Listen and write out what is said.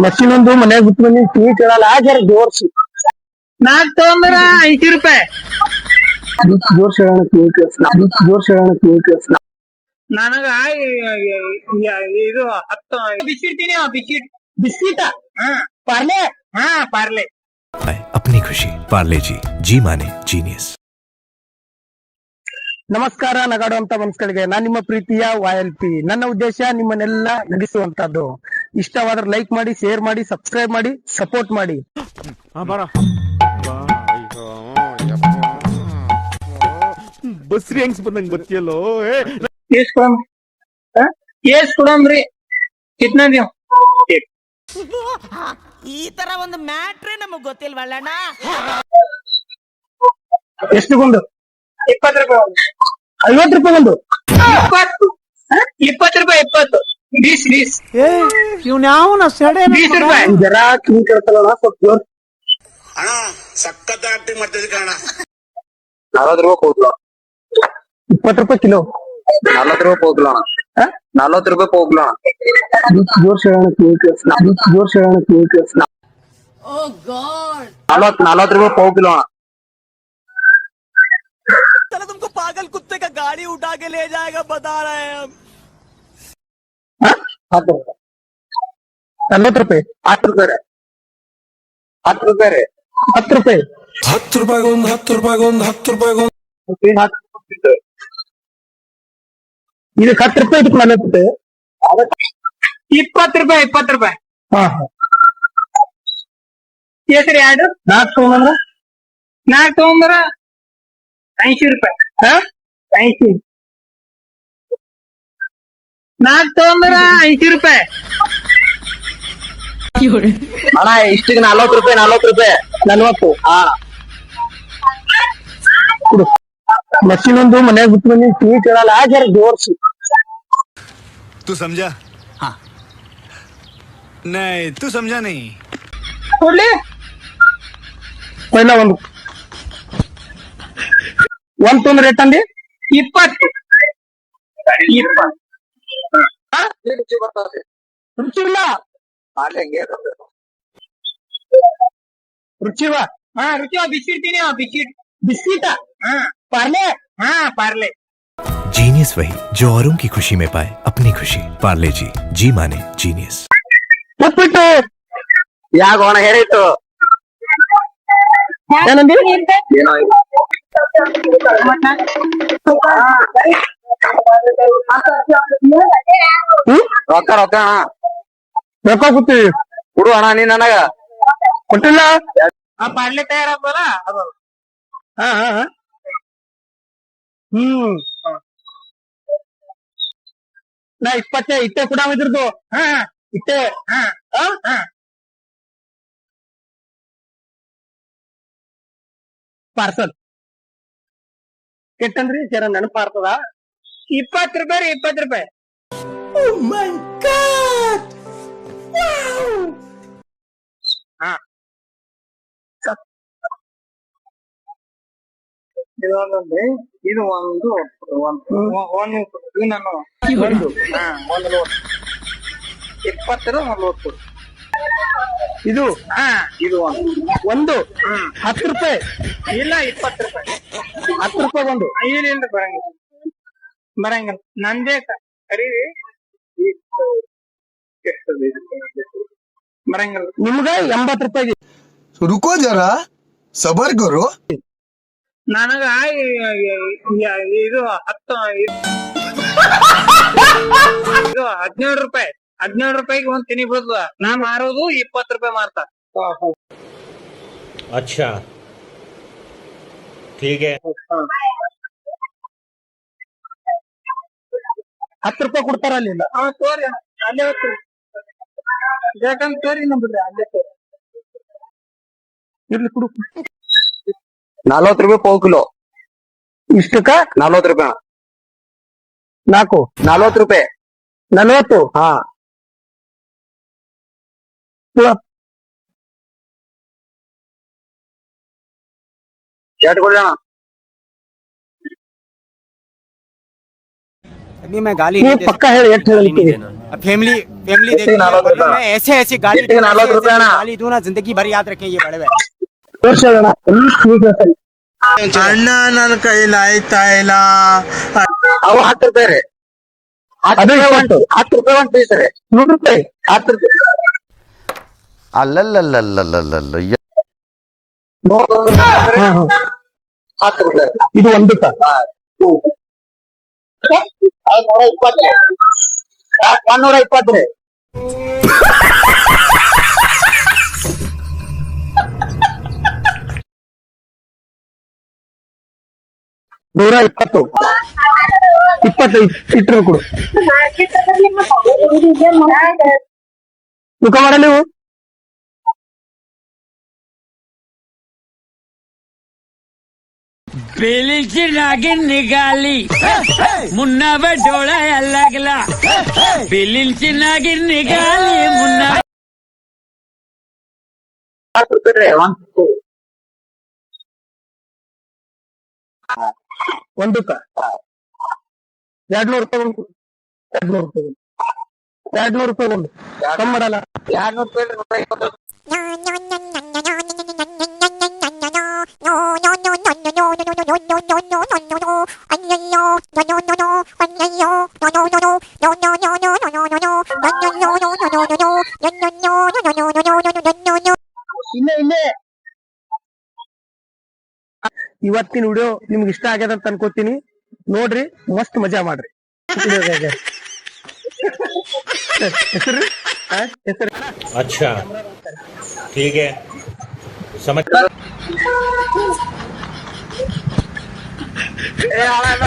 ಮಷೀನೊಂದು ಮನ್ಯಾಗ ಬಿಟ್ಟು ಬಂದಿ ಟಿವಿ ಕೇಳಲ್ಲ ಜರ ಜೋರ್ಸಿ. ನಾಕ್ ತಗೊಂಡ್ರ 80 ರೂಪಾಯಿ. ಜೋರ್ಸ್ ಹೇಳೋಣ ಟಿವಿ ಕೇಳಿಸ್ಲ. ಜೋರ್ಸ್ ಹೇಳೋಣ ಟಿವಿ ಕೇಳಿಸ್ಲ. ನನಗ ಇದು 10 ಬಿಸ್ಕಿಟ್ ತಿನ್ನಿ. ಬಿಸ್ಕಿಟ್ ಬಿಸ್ಕಿಟ ಹಾ ಪಾರ್ಲೆ. ಹಾ ಪಾರ್ಲೆ. अपनी खुशी पार्ले जी माने जीनियस. ನಮಸ್ಕಾರ ನಗಾಡುವಂತ ಮನ್ಸ್ಗಳಿಗೆ, ನಾನ್ ನಿಮ್ಮ ಪ್ರೀತಿಯ YLP. ನನ್ನ ಉದ್ದೇಶ ನಿಮ್ಮನ್ನೆಲ್ಲ ನಗಿಸುವಂತದ್ದು. ಇಷ್ಟವಾದ್ರೆ ಲೈಕ್ ಮಾಡಿ, ಶೇರ್ ಮಾಡಿ, ಸಬ್ಸ್ಕ್ರೈಬ್ ಮಾಡಿ, ಸಪೋರ್ಟ್ ಮಾಡಿ. ಬಸ್ರಿ ಹೆಂಗ್ಸ್ ಬಂದಂಗ್ ಬತ್ತಿಯಲ್ಲೋ. ಎಷ್ಟ್ ಕೊಡಮ್ರಿ? ಕಿತ್ನಾ ದೇವ್? ಈ ತರ ಒಂದು ಮ್ಯಾಟ್ರೇ ನಮಗ್ ಗೊತ್ತಿಲ್ವಲ್ಲಣ್ಣ. ಎಷ್ಟು ಗೊಂಡು? 20 ರೂಪಾಯಿ. 50 ರೂಪಾಯಿ ಒಂದು. 20 ರೂಪಾಯಿ. 20 20 ಇವ್ನ ಯಾವನ ಸಡೆ 20 ರೂಪಾಯಿ. ಜರ ಕಿವಿ ಕೇಳ್ತಲ್ಲ ಸ್ವಲ್ಪ ಜೋರ್. ಅಣ್ಣ ಸಖತ್ ಆಕ್ಟಿಂಗ್ ಮಾಡ್ತಿದ್ದೆ ಕಣ. 40 ರೂಪಾಯಿ ಹೋಗ್ಲ. 20 ರೂಪಾಯಿ ಕಿಲೋ. 40 ರೂಪಾಯಿ ಹೋಗ್ಲಣ. 40 ರೂಪಾಯಿ ಹೋಗ್ಲಣ. ಜೋರ್ಸ್ ಹೇಳೋಣ ಕಿವಿ ಕೇಳಿಸ್ಲ. ಜೋರ್ಸ್ ಹೇಳೋಣ ಕಿವಿ ಕೇಳಿಸ್ಲ. ಓ ಗಾಡ್. 40 ರೂಪಾಯಿ ಪಾವ್ ಕಿಲೋ ಅಣ್ಣ. चलो तुमको पागल कुत्ते का गाड़ी उठा के ले जाएगा, बता रहे हैं हम. 40 ರೂಪಾಯಿ. 10 ರೂಪಾಯಿ. 10 ರೂಪಾಯಿ. 10 ರೂಪಾಯಿ. 10 ರೂಪಾಯಿ. 10 ರೂಪಾಯಿಗೊಂದು 10 ರೂಪಾಯಿಗೊಂದು 10 ರೂಪಾಯಿಗೊಂದು. ಇದು 10 ರೂಪಾಯಿ, ಇದಕ್ಕೆ 40 ರೂಪಾಯಿ. 20 ರೂಪಾಯಿ. 20 ರೂಪಾಯಿ. ಹಾ ಕೇಸರಿ ಎರಡು 4 ತಗೊಂಡ್ರ 4 ತಗೊಂಡ್ರ 80 ರೂಪಾಯಿ. 80. 4 ತಗೊಂಡ್ರ 80 ರೂಪಾಯಿ. ಅಣ್ಣ ಇಷ್ಟಿಗೆ 40 ರೂಪಾಯಿ. 40 ರೂಪಾಯಿ. 40. ಹಾ ಮಷೀನೊಂದು ಮನ್ಯಾಗ ಬಿಟ್ಟು ಬಂದಿ ಟಿವಿ ಕೇಳಲ್ಲ ಜರ ಜೋರ್ಸಿ. तू समझा? हाँ. नहीं तू समझा नहीं. ಕೊಡ್ಲಿ? ಪೈಲ ಒಂದು ತೊಂದ್ರೆ ರೇಟ್ ಅಂದಿ 20. 20. ರುಚಿ ಇಲ್ಲ. ರುಚಿವ ಹಾ ರುಚಿ. ಬಿಸ್ಕಿಟ್ ತಿನ್ನಿ. ಬಿಸ್ಕಿಟ್ ಬಿಸ್ಕಿಟ ಹಾ ಪಾರ್ಲೆ. ಹಾ ಪಾರ್ಲೆ. जीनियस वही जो औरों की खुशी में पाए अपनी खुशी. पार्ले जी माने जीनियस. ಉಪ್ಪಿಟ್ಟು ಯಾಕ ಅಣ್ಣ ಹೇಳಿತ್ತು ಏನಂದಿ? ಏನೋ ರೊಕ್ಕ ರೊಕ್ಕ ಅಣ್ಣ ರೊಕ್ಕ ಕೊಡ್ತೀವಿ. ಕೊಡು ಅಣ್ಣ ನೀನ್ ನನಗ. ಕೊಟ್ಟಿಲ್ಲ. ಆ ಪಾರ್ಲೆ ತಯಾರಾಗ್ಬೋದಾ ಅದು? ಹಾ ಹಾ ಹಾ. ನಾ 20 ಇಟ್ಟೆ ಕೂಡ ಇದ್ರದ್ದು. ಹಾ ಇಟ್ಟೆ. ಹಾ ಹಾ ಪಾರ್ಸಲ್ ಕೆಟ್ಟಂದ್ರಿ ಜರ ನೆನಪಾರ್ತದ. 20 ರೂಪಾಯಿ. 20 ರೂಪಾಯಿ. ಹಾ ಇದೊಂದೊಂದು. ಇದು ಒಂದು ಇದು ನಾನು ಒಂದು. ಹಾ ಒಂದು ಲೋಟ್ 20 ಒಂದು. ಇದು ಹಾ ಇದು ಒಂದು 10 ರೂಪಾಯಿ. ಇಲ್ಲ 20 ರೂಪಾಯಿ. 10 ರೂಪಾಯಿ ಒಂದು. ಇಲ್ಲ ಬರಂಗಿಲ್ಲ. ನಂದೇ ಕರೀರಿ. ಬರಂಗಿಲ್ಲ. ನಿಮ್ಗ 80 ರೂಪಾಯಿಗೆ. रुको जरा सबर करो. ನನಗ ಇದು 17 ರೂಪಾಯಿ. 17 ರೂಪಾಯಿಗೆ ಒಂದ್ ತಿನ್ನಿಬೋದು. ನಾ ಮಾರೋದು 20 ರೂಪಾಯಿ ಮಾರ್ತಾ. अच्छा ठीक है. 10 ರೂಪಾಯಿ ಕೊಡ್ತಾರ ಅಲ್ಲಿ. ತೋರಿ ಅಲ್ಲೇ ಹೋಗ್ತೀರಿ. ಬೇಕಂತ ತೋರಿ ನಂಬಿಡ್ರಿ ಅಲ್ಲೇ ತೋರಿ. ಇರ್ಲಿ ಕುಡು. 40 ರೂಪಾಯಿ ಪಾವ್ ಕಿಲೋ. ಇಷ್ಟಕ್ಕ 40 ರೂಪಾಯಿ. 4. 40 ರೂಪಾಯಿ. 40. ಹಾ ಎಷ್ಟು ಕೊಡ್ಲಿ ಅಣ್ಣ? ನೀವು ಪಕ್ಕ ಹೇಳಿ ಎಷ್ಟು ಹೇಳಿ. फैमिली फैमिली देखती है, 40 बदले में ऐसे ऐसी गाली इतने 40 रुपए ना। गाली दूं ना, जिंदगी भर याद रखें ये बड़े भाई। ತೋರ್ಸೋಣ ಅಣ್ಣ ನನ್ನ ಕೈಲಾಯ್ತಾ ಇಲ್ಲ. ಅವು 10 ರೂಪಾಯಿ ರೀ. ಅದು 20. 10 ರೂಪಾಯಿ ಒಂದ್ ಪೀಸ್ ರೀ. 100 ರೂಪಾಯಿ 10 ರೂಪಾಯಿ. ಅಲ್ಲಲ್ಲಲ್ಲಲ್ಲಲ್ಲಲ್ಲ. 10 ರೂಪಾಯಿ. ಇದು ಒಂದಕ್ಕ ಅದು 120 ರೀ. 120 ರೀ. $120 25 ಇಟ್ಟರು ಕೊಡು ತೂಕ ಮಾಡಲ್ಲ ನೀವು बेलीची नागिन निघाली मुन्ना डोळा लागला बेलीची नागिन निघाली मुन्ना 10 ರೂಪಾಯಿ ರೀ. ಒಂದಕ್ಕ 200 ರೂಪಾಯಿ ಒಂದು 200 ರೂಪಾಯಿ 200 ರೂಪಾಯಿ ಒಂದು ಕಮ್ಮಿ ಮಾಡಲ್ಲ 200 ರೂಪಾಯಿ ರೀ. ಇಲ್ಲೇ ಇವತ್ತಿನ ವಿಡಿಯೋ ನಿಮ್ಗೆ ಇಷ್ಟ ಆಗ್ಯದ ಅಂತ ಅನ್ಕೋತೀನಿ. ನೋಡ್ರಿ, ಮಸ್ತ್ ಮಜಾ ಮಾಡ್ರಿ. ಹೆಸರು ಹೆಸರು अच्छा ठीक है समझ ಏ, ಅಣ್ಣ,